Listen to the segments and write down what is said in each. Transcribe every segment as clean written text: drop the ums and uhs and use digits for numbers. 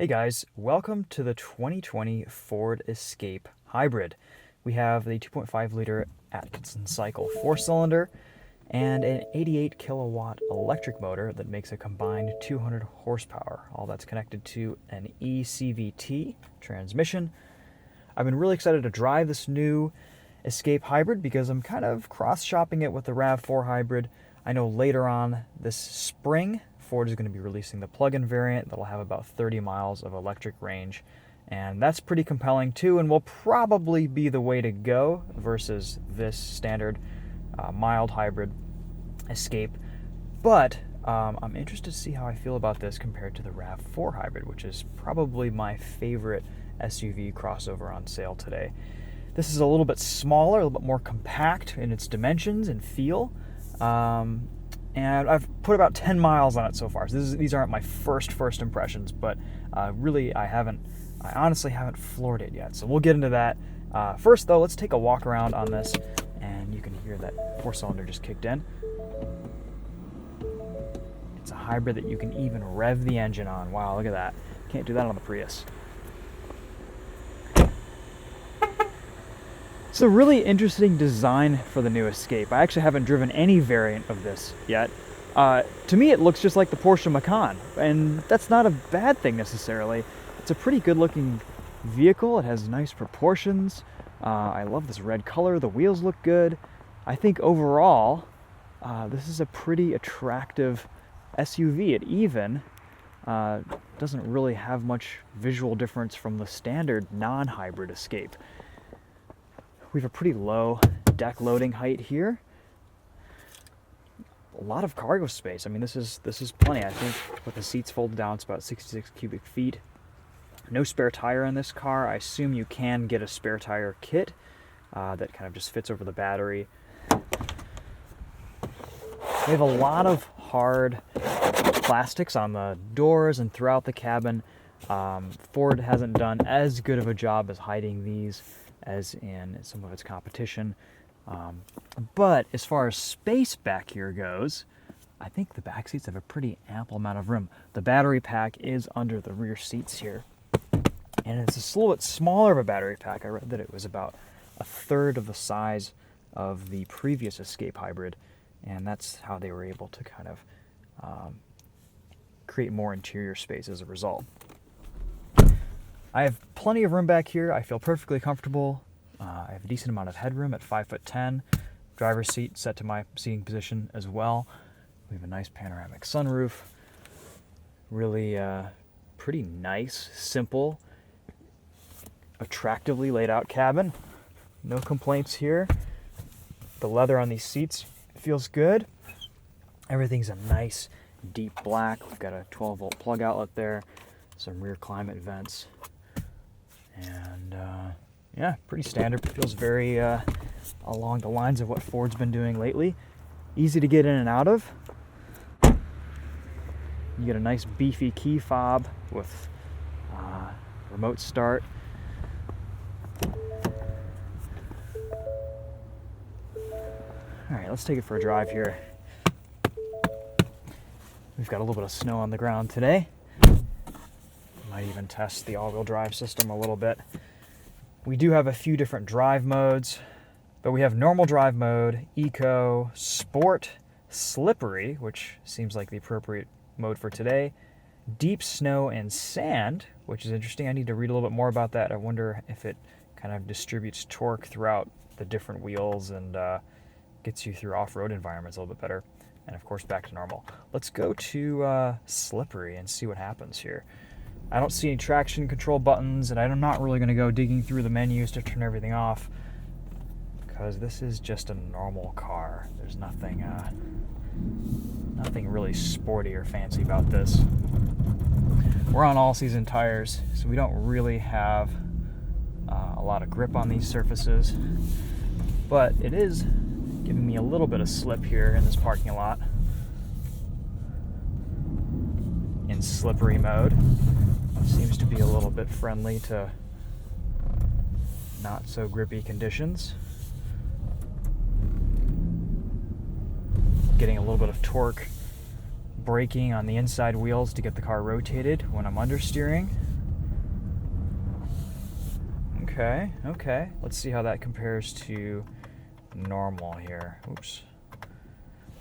Hey guys, welcome to the 2020 Ford Escape Hybrid. We have the 2.5 liter Atkinson cycle 4-cylinder and an 88 kilowatt electric motor that makes a combined 200 horsepower. All that's connected to an eCVT transmission. I've been really excited to drive this new Escape Hybrid because I'm kind of cross-shopping it with the RAV4 Hybrid. I know later on this spring, Ford is going to be releasing the plug-in variant that'll have about 30 miles of electric range, and that's pretty compelling too, and will probably be the way to go versus this standard mild hybrid Escape. But I'm interested to see how I feel about this compared to the RAV4 Hybrid, which is probably my favorite SUV crossover on sale today. This is a little bit smaller, a little bit more compact in its dimensions and feel. And I've put about 10 miles on it so far. So these aren't my first impressions, but really I honestly haven't floored it yet. So we'll get into that. First though, let's take a walk around on this, and you can hear that 4-cylinder just kicked in. It's a hybrid that you can even rev the engine on. Wow, look at that. Can't do that on the Prius. It's a really interesting design for the new Escape. I actually haven't driven any variant of this yet. To me, it looks just like the Porsche Macan, and that's not a bad thing necessarily. It's a pretty good-looking vehicle. It has nice proportions. I love this red color. The wheels look good. I think overall, this is a pretty attractive SUV. It even doesn't really have much visual difference from the standard non-hybrid Escape. We have a pretty low deck loading height here. A lot of cargo space. I mean, this is plenty. I think with the seats folded down, it's about 66 cubic feet. No spare tire in this car. I assume you can get a spare tire kit that kind of just fits over the battery. We have a lot of hard plastics on the doors and throughout the cabin. Ford hasn't done as good of a job as hiding these as in some of its competition. But as far as space back here goes, I think the back seats have a pretty ample amount of room. The battery pack is under the rear seats here, and it's a little bit smaller of a battery pack. I read that it was about a third of the size of the previous Escape Hybrid, and that's how they were able to kind of create more interior space as a result. I have plenty of room back here. I feel perfectly comfortable. I have a decent amount of headroom at 5'10". Driver's seat set to my seating position as well. We have a nice panoramic sunroof. Really pretty nice, simple, attractively laid out cabin. No complaints here. The leather on these seats feels good. Everything's a nice deep black. We've got a 12-volt plug outlet there, some rear climate vents. And yeah, pretty standard. It feels very along the lines of what Ford's been doing lately. Easy to get in and out of. You get a nice beefy key fob with remote start. All right, let's take it for a drive here. We've got a little bit of snow on the ground today. Might even test the all-wheel drive system a little bit. We do have a few different drive modes, but we have normal drive mode, eco, sport, slippery, which seems like the appropriate mode for today, deep snow and sand, which is interesting. I need to read a little bit more about that. I wonder if it kind of distributes torque throughout the different wheels and gets you through off-road environments a little bit better. And of course, back to normal. Let's go to slippery and see what happens here. I don't see any traction control buttons, and I'm not really going to go digging through the menus to turn everything off, because this is just a normal car. There's nothing really sporty or fancy about this. We're on all-season tires, so we don't really have a lot of grip on these surfaces, but it is giving me a little bit of slip here in this parking lot. In slippery mode. Seems to be a little bit friendly to not so grippy conditions. Getting a little bit of torque braking on the inside wheels to get the car rotated when I'm understeering. Okay. Let's see how that compares to normal here. Oops.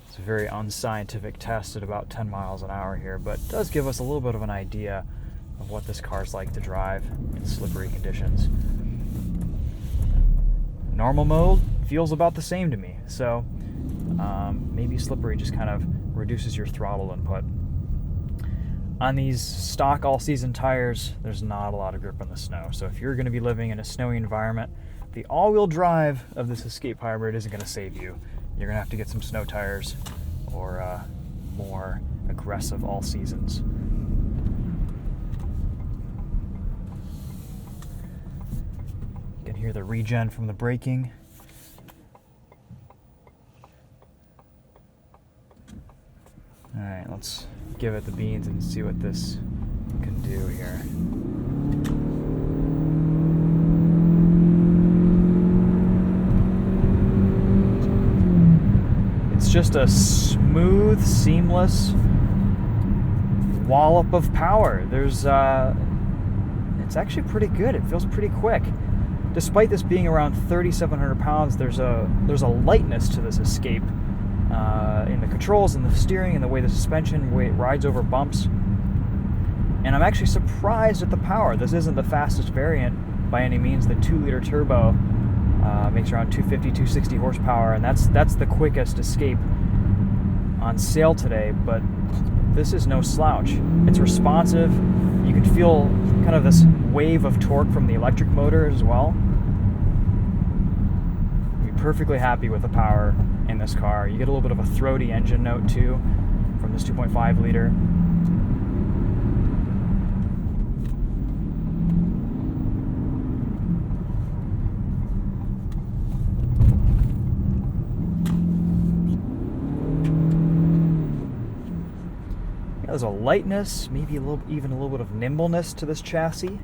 It's a very unscientific test at about 10 miles an hour here, but it does give us a little bit of an idea of what this car's like to drive in slippery conditions. Normal mode feels about the same to me, so maybe slippery just kind of reduces your throttle input. On these stock all-season tires, there's not a lot of grip in the snow, so if you're going to be living in a snowy environment, the all-wheel drive of this Escape Hybrid isn't going to save you. You're going to have to get some snow tires or more aggressive all-seasons. You can hear the regen from the braking. All right, let's give it the beans and see what this can do here. It's just a smooth, seamless wallop of power. It's actually pretty good. It feels pretty quick. Despite this being around 3,700 pounds, there's a lightness to this Escape. In the controls and the steering and the way the suspension, the way it rides over bumps. And I'm actually surprised at the power. This isn't the fastest variant by any means. The 2-liter turbo makes around 250, 260 horsepower, and that's the quickest Escape on sale today, but this is no slouch. It's responsive. You can feel kind of this wave of torque from the electric motor as well. You're perfectly happy with the power in this car. You get a little bit of a throaty engine note too from this 2.5 liter. There's a lightness, maybe even a little bit of nimbleness to this chassis.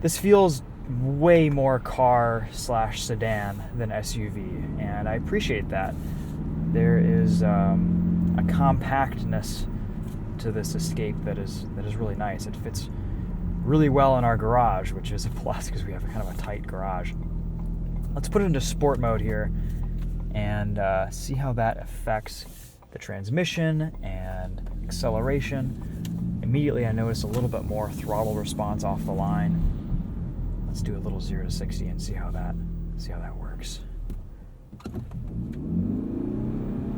This feels way more car/sedan than SUV, and I appreciate that. There is a compactness to this Escape that is really nice. It fits really well in our garage, which is a plus because we have kind of a tight garage. Let's put it into sport mode here and see how that affects the transmission and acceleration. Immediately I notice a little bit more throttle response off the line. Let's do a little 0 to 60 and see how that works.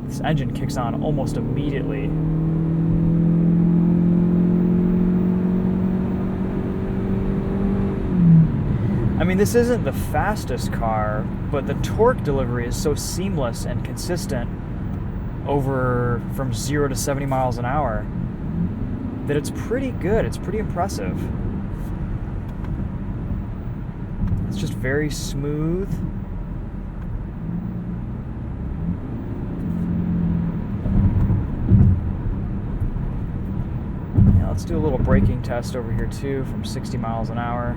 This engine kicks on almost immediately. I mean, this isn't the fastest car, but the torque delivery is so seamless and consistent from 0 to 70 miles an hour that it's pretty good. It's pretty impressive. It's just very smooth. Now let's do a little braking test over here too from 60 miles an hour.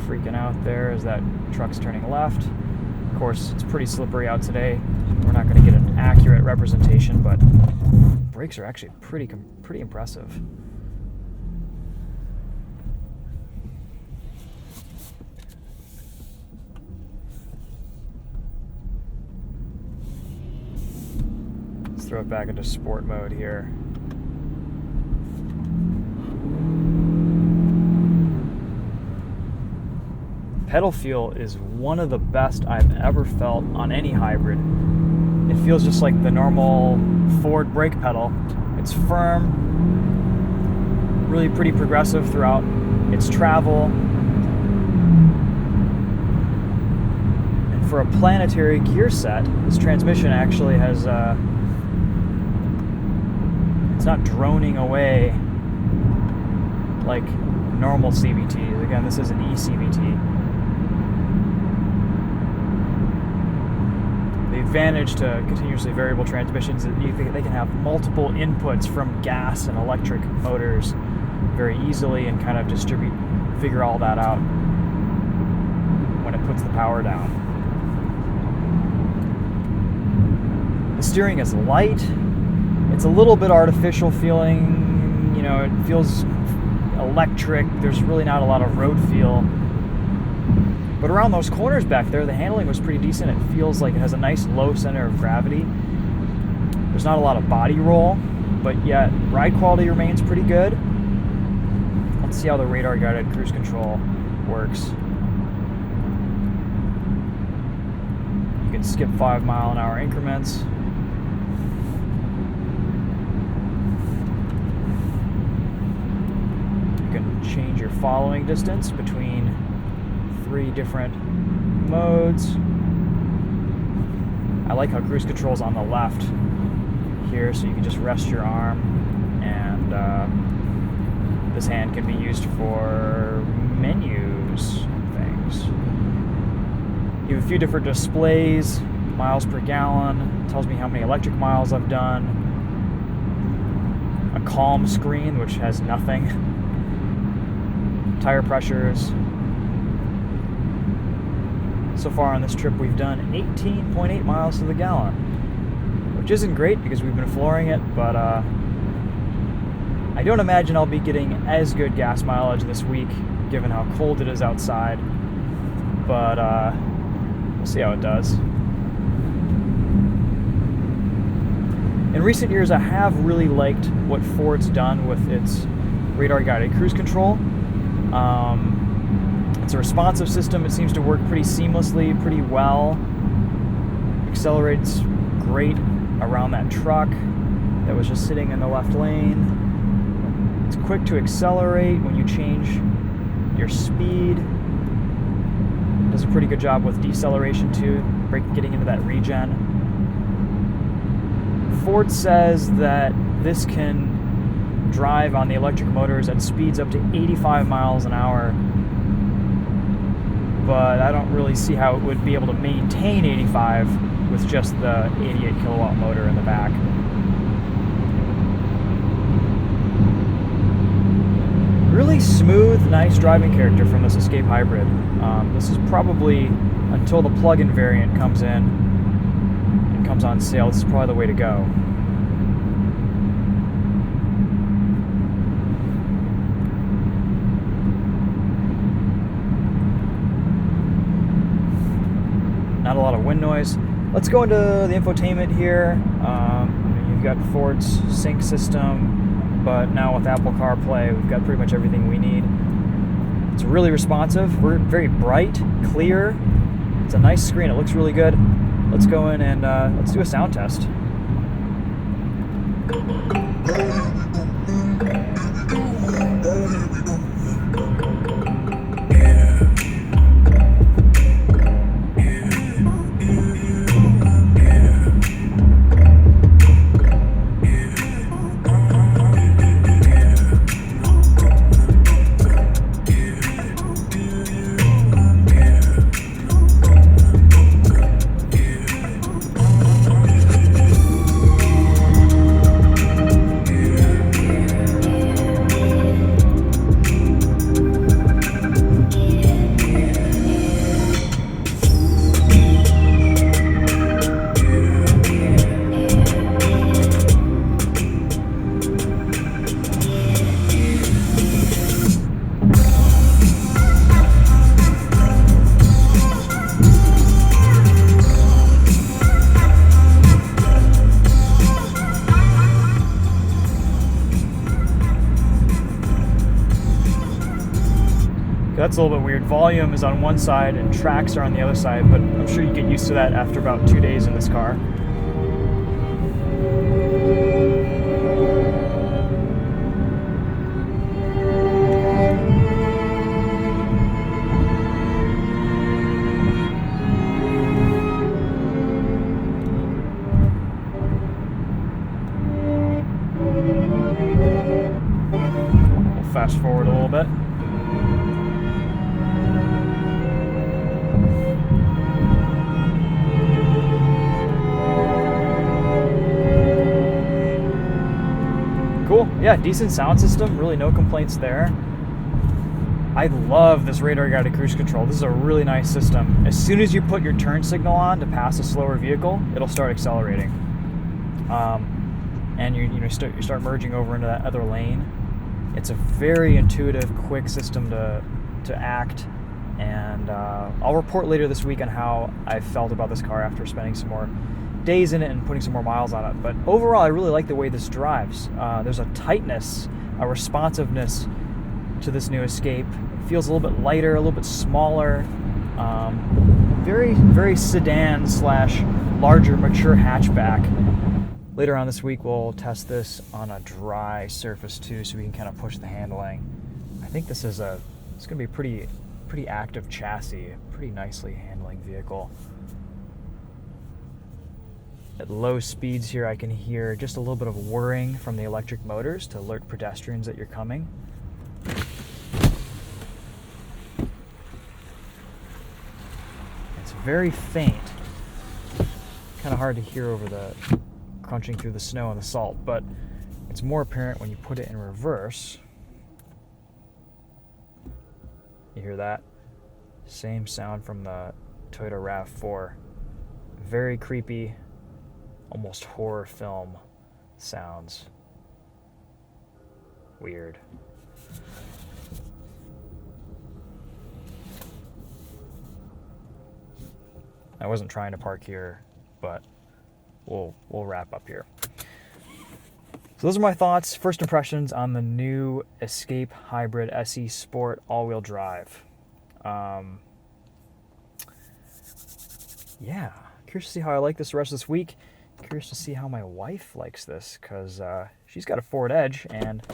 Freaking out there as that truck's turning left. Of course, it's pretty slippery out today. We're not going to get an accurate representation, but brakes are actually pretty impressive. Let's throw it back into sport mode here. Pedal feel is one of the best I've ever felt on any hybrid. It feels just like the normal Ford brake pedal. It's firm, really pretty progressive throughout its travel. And for a planetary gear set, this transmission actually has, it's not droning away like normal CVTs. Again, this is an eCVT. The advantage to continuously variable transmissions is that they can have multiple inputs from gas and electric motors very easily and kind of figure all that out when it puts the power down. The steering is light. It's a little bit artificial feeling, it feels electric. There's really not a lot of road feel. But around those corners back there, the handling was pretty decent. It feels like it has a nice low center of gravity. There's not a lot of body roll, but yet ride quality remains pretty good. Let's see how the radar-guided cruise control works. You can skip 5-mile-an-hour increments. You can change your following distance between 3 different modes. I like how cruise control's on the left here, so you can just rest your arm, and this hand can be used for menus and things. You have a few different displays. Miles per gallon tells me how many electric miles I've done. A calm screen, which has nothing. Tire pressures. So far on this trip, we've done 18.8 miles to the gallon, which isn't great because we've been flooring it, but I don't imagine I'll be getting as good gas mileage this week, given how cold it is outside, but we'll see how it does. In recent years, I have really liked what Ford's done with its radar-guided cruise control. It's a responsive system. It seems to work pretty seamlessly, pretty well. Accelerates great around that truck that was just sitting in the left lane. It's quick to accelerate when you change your speed. Does a pretty good job with deceleration too, getting into that regen. Ford says that this can drive on the electric motors at speeds up to 85 miles an hour, but I don't really see how it would be able to maintain 85 with just the 88 kilowatt motor in the back. Really smooth, nice driving character from this Escape Hybrid. This is probably, until the plug-in variant comes in and comes on sale, this is probably the way to go. Not a lot of wind noise. Let's go into the infotainment here. You've got Ford's sync system, but now with Apple CarPlay, we've got pretty much everything we need. It's really responsive. We're very bright, clear. It's a nice screen. It looks really good. Let's go in and let's do a sound test. That's a little bit weird. Volume is on one side and tracks are on the other side, but I'm sure you get used to that after about 2 days in this car. We'll fast forward a little bit. Cool. Yeah, decent sound system. Really no complaints there. I love this radar-guided cruise control. This is a really nice system. As soon as you put your turn signal on to pass a slower vehicle, it'll start accelerating. And you start merging over into that other lane. It's a very intuitive, quick system to act, and I'll report later this week on how I felt about this car after spending some more days in it and putting some more miles on it. But overall, I really like the way this drives. There's a tightness, a responsiveness to this new Escape. It feels a little bit lighter, a little bit smaller, very, very sedan slash larger, mature hatchback. Later on this week, we'll test this on a dry surface too, so we can kind of push the handling. I think this is it's going to be a pretty active chassis, pretty nicely handling vehicle. At low speeds here, I can hear just a little bit of whirring from the electric motors to alert pedestrians that you're coming. It's very faint. Kind of hard to hear over the crunching through the snow and the salt, but it's more apparent when you put it in reverse. You hear that? Same sound from the Toyota RAV4. Very creepy, almost horror film sounds. Weird. I wasn't trying to park here, but we'll wrap up here. So those are my thoughts, first impressions on the new Escape Hybrid SE Sport all-wheel drive. Yeah, curious to see how I like this the rest of this week. Curious to see how my wife likes this, because she's got a Ford Edge and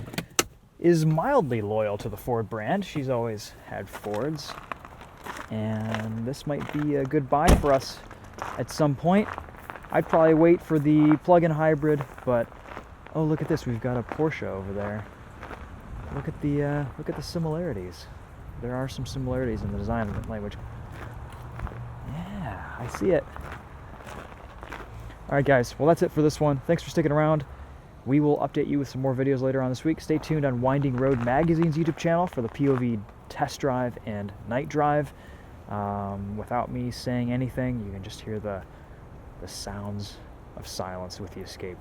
is mildly loyal to the Ford brand. She's always had Fords, and this might be a good buy for us at some point. I'd probably wait for the plug-in hybrid, but oh, look at this! We've got a Porsche over there. Look at the similarities. There are some similarities in the design language. Yeah, I see it. All right, guys. Well, that's it for this one. Thanks for sticking around. We will update you with some more videos later on this week. Stay tuned on Winding Road Magazine's YouTube channel for the POV test drive and night drive. Without me saying anything, you can just hear the sounds of silence with the Escape.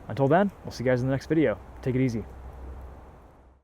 Until then, we'll see you guys in the next video. Take it easy.